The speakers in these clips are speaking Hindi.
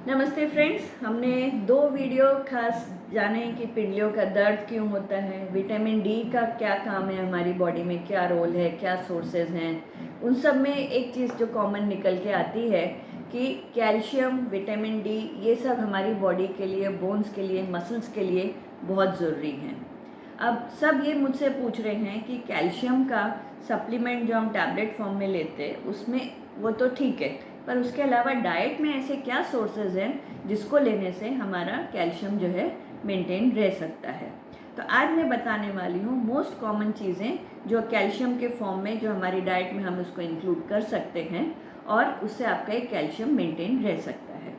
नमस्ते फ्रेंड्स, हमने दो वीडियो खास जाने कि पिंडलियों का दर्द क्यों होता है, विटामिन डी का क्या काम है हमारी बॉडी में, क्या रोल है, क्या सोर्सेज हैं। उन सब में एक चीज़ जो कॉमन निकल के आती है कि कैल्शियम, विटामिन डी ये सब हमारी बॉडी के लिए, बोन्स के लिए, मसल्स के लिए बहुत ज़रूरी हैं। अब सब ये मुझसे पूछ रहे हैं कि कैल्शियम का सप्लीमेंट जो हम टैबलेट फॉर्म में लेते हैं उसमें वो तो ठीक है, पर उसके अलावा डाइट में ऐसे क्या सोर्सेज हैं जिसको लेने से हमारा कैल्शियम जो है मेंटेन रह सकता है। तो आज मैं बताने वाली हूँ मोस्ट कॉमन चीज़ें जो कैल्शियम के फॉर्म में जो हमारी डाइट में हम उसको इंक्लूड कर सकते हैं और उससे आपका एक कैल्शियम मेंटेन रह सकता है।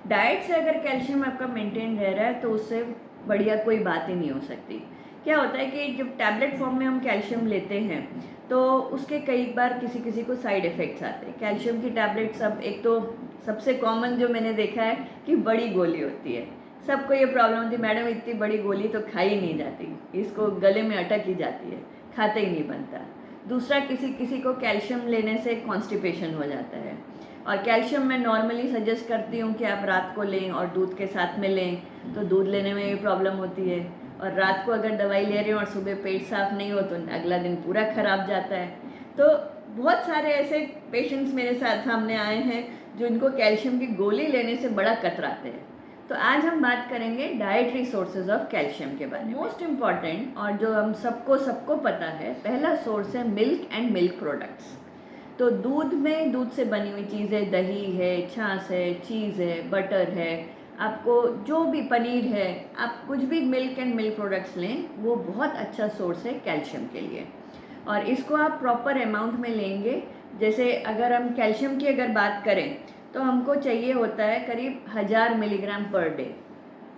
डाइट से अगर कैल्शियम आपका मेंटेन रह रहा है तो उससे बढ़िया कोई बात ही नहीं हो सकती। क्या होता है कि जब टैबलेट फॉर्म में हम कैल्शियम लेते हैं तो उसके कई बार किसी किसी को साइड इफ़ेक्ट्स आते हैं। कैल्शियम की टैबलेट सब, एक तो सबसे कॉमन जो मैंने देखा है कि बड़ी गोली होती है। सबको ये प्रॉब्लम होती है, मैडम इतनी बड़ी गोली तो खाई ही नहीं जाती, इसको गले में अटक ही जाती है, खाते ही नहीं बनता। दूसरा, किसी किसी को कैल्शियम लेने से कॉन्स्टिपेशन हो जाता है। और कैल्शियम मैं नॉर्मली सजेस्ट करती हूँ कि आप रात को लें और दूध के साथ में लें, तो दूध लेने में भी प्रॉब्लम होती है। और रात को अगर दवाई ले रहे हो और सुबह पेट साफ नहीं हो तो अगला दिन पूरा खराब जाता है। तो बहुत सारे ऐसे पेशेंट्स मेरे साथ सामने आए हैं जो इनको कैल्शियम की गोली लेने से बड़ा कतराते हैं। तो आज हम बात करेंगे डाइटरी सोर्सेज ऑफ कैल्शियम के बारे में। मोस्ट इम्पॉर्टेंट और जो हम सबको पता है, पहला सोर्स है मिल्क एंड मिल्क प्रोडक्ट्स। तो दूध में, दूध से बनी हुई चीज़ें, दही है, छाछ है, चीज़ है, बटर है, आपको जो भी पनीर है, आप कुछ भी मिल्क एंड मिल्क प्रोडक्ट्स लें, वो बहुत अच्छा सोर्स है कैल्शियम के लिए। और इसको आप प्रॉपर अमाउंट में लेंगे। जैसे अगर हम कैल्शियम की अगर बात करें तो हमको चाहिए होता है करीब 1000 मिलीग्राम पर डे,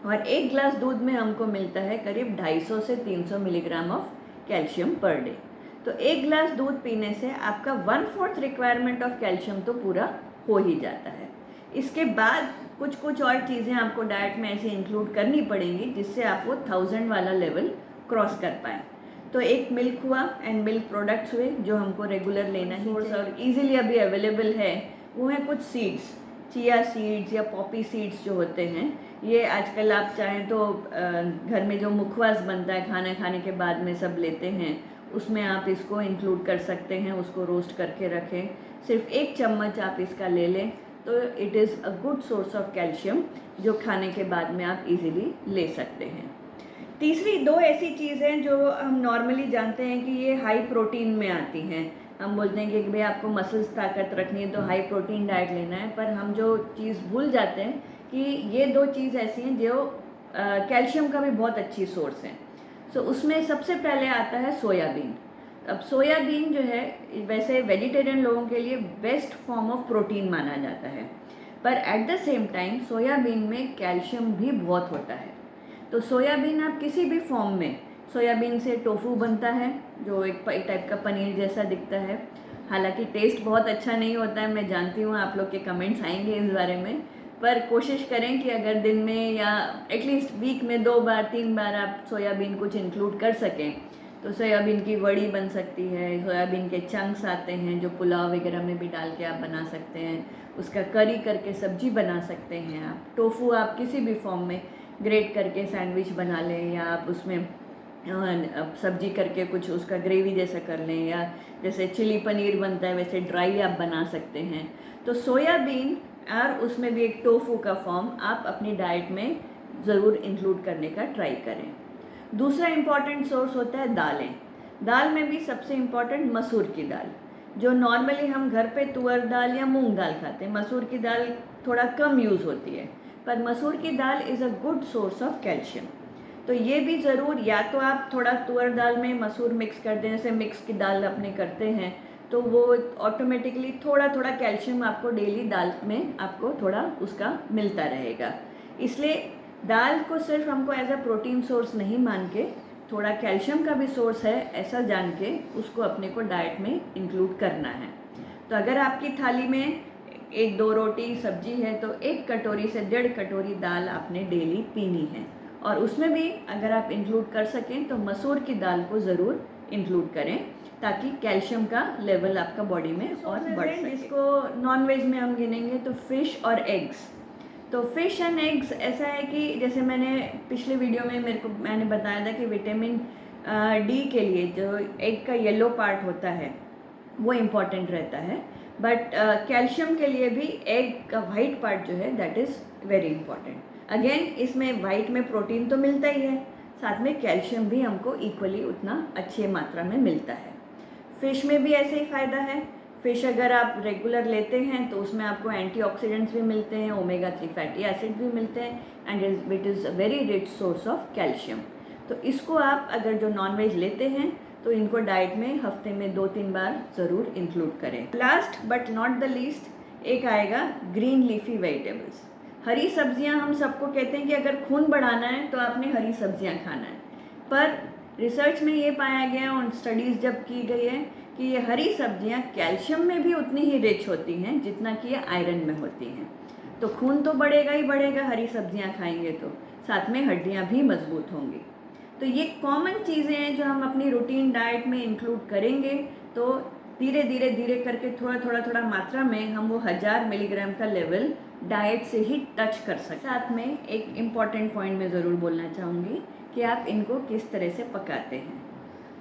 और एक ग्लास दूध में हमको मिलता है करीब 250 से 300 milligram of calcium per day. तो एक ग्लास दूध पीने से आपका 1/4 रिक्वायरमेंट ऑफ कैल्शियम तो पूरा हो ही जाता है। इसके बाद कुछ कुछ और चीज़ें आपको डाइट में ऐसे इंक्लूड करनी पड़ेंगी जिससे आप वो 1000 वाला लेवल क्रॉस कर पाएँ। तो एक मिल्क हुआ एंड मिल्क प्रोडक्ट्स हुए जो हमको रेगुलर लेना ही चाहिए। और इजीली अभी अवेलेबल है वो है कुछ सीड्स, चिया सीड्स या पॉपी सीड्स जो होते हैं। ये आजकल आप चाहें तो घर में जो मुखवास बनता है खाना खाने के बाद में सब लेते हैं, उसमें आप इसको इंक्लूड कर सकते हैं। उसको रोस्ट करके रखें, सिर्फ 1 चम्मच आप इसका ले लें तो it is a good source of calcium जो खाने के बाद में आप इजीली ले सकते हैं। तीसरी दो ऐसी चीज़ें जो हम नॉर्मली जानते हैं कि ये हाई प्रोटीन में आती हैं। हम बोलते हैं कि भाई आपको मसल्स ताकत रखनी है तो हाई प्रोटीन डाइट लेना है, पर हम जो चीज़ भूल जाते हैं कि ये दो चीज़ ऐसी हैं जो कैल्शियम का भी बहुत अच्छी सोर्स है। सो उसमें सबसे पहले आता है सोयाबीन। अब सोयाबीन जो है वैसे वेजिटेरियन लोगों के लिए बेस्ट फॉर्म ऑफ प्रोटीन माना जाता है, पर at the same time soybean में कैल्शियम भी बहुत होता है। तो सोयाबीन आप किसी भी फॉर्म में, सोयाबीन से टोफू बनता है जो एक टाइप का पनीर जैसा दिखता है। हालांकि टेस्ट बहुत अच्छा नहीं होता है, मैं जानती हूँ आप लोग के कमेंट्स आएंगे इस बारे में, पर कोशिश करें कि अगर दिन में या एटलीस्ट वीक में 2 बार 3 बार आप सोयाबीन कुछ इंक्लूड कर सकें। तो सोयाबीन की वड़ी बन सकती है, सोयाबीन के चंक्स आते हैं जो पुलाव वगैरह में भी डाल के आप बना सकते हैं, उसका करी करके सब्जी बना सकते हैं आप। टोफू आप किसी भी फॉर्म में ग्रेट करके सैंडविच बना लें, या आप उसमें सब्जी करके कुछ उसका ग्रेवी जैसा कर लें, या जैसे चिली पनीर बनता है वैसे ड्राई आप बना सकते हैं। तो सोयाबीन और उसमें भी एक टोफू का फॉर्म आप अपनी डाइट में ज़रूर इंक्लूड करने का ट्राई करें। दूसरा इम्पॉर्टेंट सोर्स होता है दालें। दाल में भी सबसे इम्पॉर्टेंट मसूर की दाल, जो नॉर्मली हम घर पे तुअर दाल या मूंग दाल खाते हैं। मसूर की दाल थोड़ा कम यूज़ होती है, पर मसूर की दाल is a good source of calcium. तो ये भी ज़रूर, या तो आप थोड़ा तुअर दाल में मसूर मिक्स कर दें, जैसे मिक्स की दाल अपने करते हैं, तो वो ऑटोमेटिकली थोड़ा थोड़ा कैल्शियम आपको डेली दाल में आपको थोड़ा उसका मिलता रहेगा। इसलिए दाल को सिर्फ हमको एज अ प्रोटीन सोर्स नहीं मान के, थोड़ा कैल्शियम का भी सोर्स है ऐसा जान के उसको अपने को डाइट में इंक्लूड करना है। तो अगर आपकी थाली में 1-2 रोटी सब्जी है तो 1 कटोरी से 1.5 कटोरी दाल आपने डेली पीनी है। और उसमें भी अगर आप इंक्लूड कर सकें तो मसूर की दाल को ज़रूर इंक्लूड करें ताकि कैल्शियम का लेवल आपका बॉडी में और बढ़ सके। इसको नॉन वेज में हम गिनेंगे तो फिश और एग्स, तो फ़िश एंड एग्स ऐसा है कि जैसे मैंने पिछले वीडियो में मैंने बताया था कि विटामिन डी के लिए जो एग का येलो पार्ट होता है वो इम्पॉर्टेंट रहता है, बट कैल्शियम के लिए भी एग का वाइट पार्ट जो है that is very important. Again इसमें वाइट में प्रोटीन तो मिलता ही है, साथ में कैल्शियम भी हमको इक्वली उतना अच्छी मात्रा में मिलता है। फ़िश में भी ऐसे ही फ़ायदा है। फ़िश अगर आप रेगुलर लेते हैं तो उसमें आपको एंटीऑक्सीडेंट्स भी मिलते हैं, ओमेगा 3 फैटी एसिड भी मिलते हैं, and it is a very rich source of calcium. तो इसको आप अगर जो नॉनवेज लेते हैं तो इनको डाइट में हफ्ते में 2-3 बार ज़रूर इंक्लूड करें। Last but not the least एक आएगा ग्रीन लीफी वेजिटेबल्स। हरी सब्जियां हम सबको कहते हैं कि अगर खून बढ़ाना है तो आपने हरी सब्जियां खाना है, पर रिसर्च में ये पाया गया और स्टडीज़ जब की गई है कि ये हरी सब्जियां कैल्शियम में भी उतनी ही रिच होती हैं जितना कि ये आयरन में होती हैं। तो खून तो बढ़ेगा ही बढ़ेगा हरी सब्जियां खाएंगे तो, साथ में हड्डियां भी मजबूत होंगी। तो ये कॉमन चीज़ें हैं जो हम अपनी रूटीन डाइट में इंक्लूड करेंगे तो धीरे धीरे करके थोड़ा मात्रा में हम वो 1000 मिलीग्राम का लेवल डाइट से ही टच कर सकते हैं। साथ में एक इम्पॉर्टेंट पॉइंट मैं ज़रूर बोलना चाहूँगी कि आप इनको किस तरह से पकाते हैं।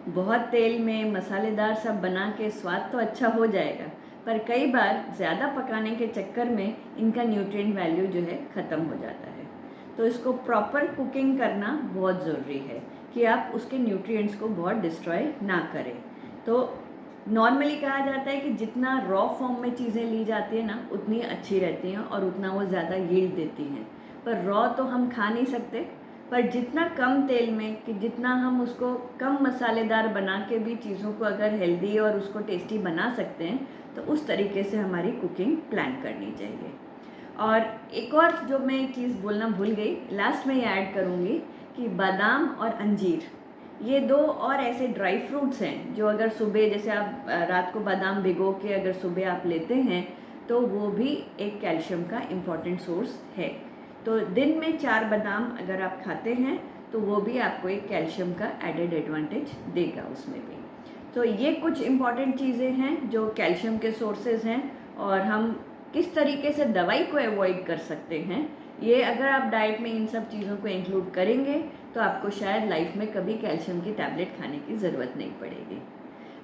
बहुत तेल में मसालेदार सब बना के स्वाद तो अच्छा हो जाएगा, पर कई बार ज़्यादा पकाने के चक्कर में इनका न्यूट्रिएंट वैल्यू जो है ख़त्म हो जाता है। तो इसको प्रॉपर कुकिंग करना बहुत ज़रूरी है कि आप उसके न्यूट्रिएंट्स को बहुत डिस्ट्रॉय ना करें। तो नॉर्मली कहा जाता है कि जितना रॉ फॉर्म में चीज़ें ली जाती है ना उतनी अच्छी रहती हैं और उतना वो ज़्यादा यील्ड देती हैं, पर रॉ तो हम खा नहीं सकते। पर जितना कम तेल में कि जितना हम उसको कम मसालेदार बना के भी चीज़ों को अगर हेल्दी और उसको टेस्टी बना सकते हैं तो उस तरीके से हमारी कुकिंग प्लान करनी चाहिए। और एक और जो मैं एक चीज़ बोलना भूल गई, लास्ट में ये ऐड करूँगी कि बादाम और अंजीर ये 2 और ऐसे ड्राई फ्रूट्स हैं जो अगर सुबह जैसे आप रात को बादाम भिगो के अगर सुबह आप लेते हैं तो वो भी एक कैल्शियम का इम्पॉर्टेंट सोर्स है। तो दिन में 4 बादाम अगर आप खाते हैं तो वो भी आपको एक कैल्शियम का एडेड एडवांटेज देगा उसमें भी। तो ये कुछ इम्पॉर्टेंट चीज़ें हैं जो कैल्शियम के सोर्सेज हैं, और हम किस तरीके से दवाई को अवॉइड कर सकते हैं, ये अगर आप डाइट में इन सब चीज़ों को इंक्लूड करेंगे तो आपको शायद लाइफ में कभी कैल्शियम की टैबलेट खाने की ज़रूरत नहीं पड़ेगी।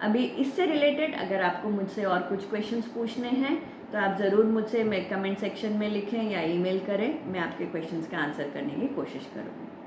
अभी इससे रिलेटेड अगर आपको मुझसे और कुछ क्वेश्चंस पूछने हैं तो आप ज़रूर मुझसे कमेंट सेक्शन में लिखें या ईमेल करें, मैं आपके क्वेश्चंस का आंसर करने की कोशिश करूँगी।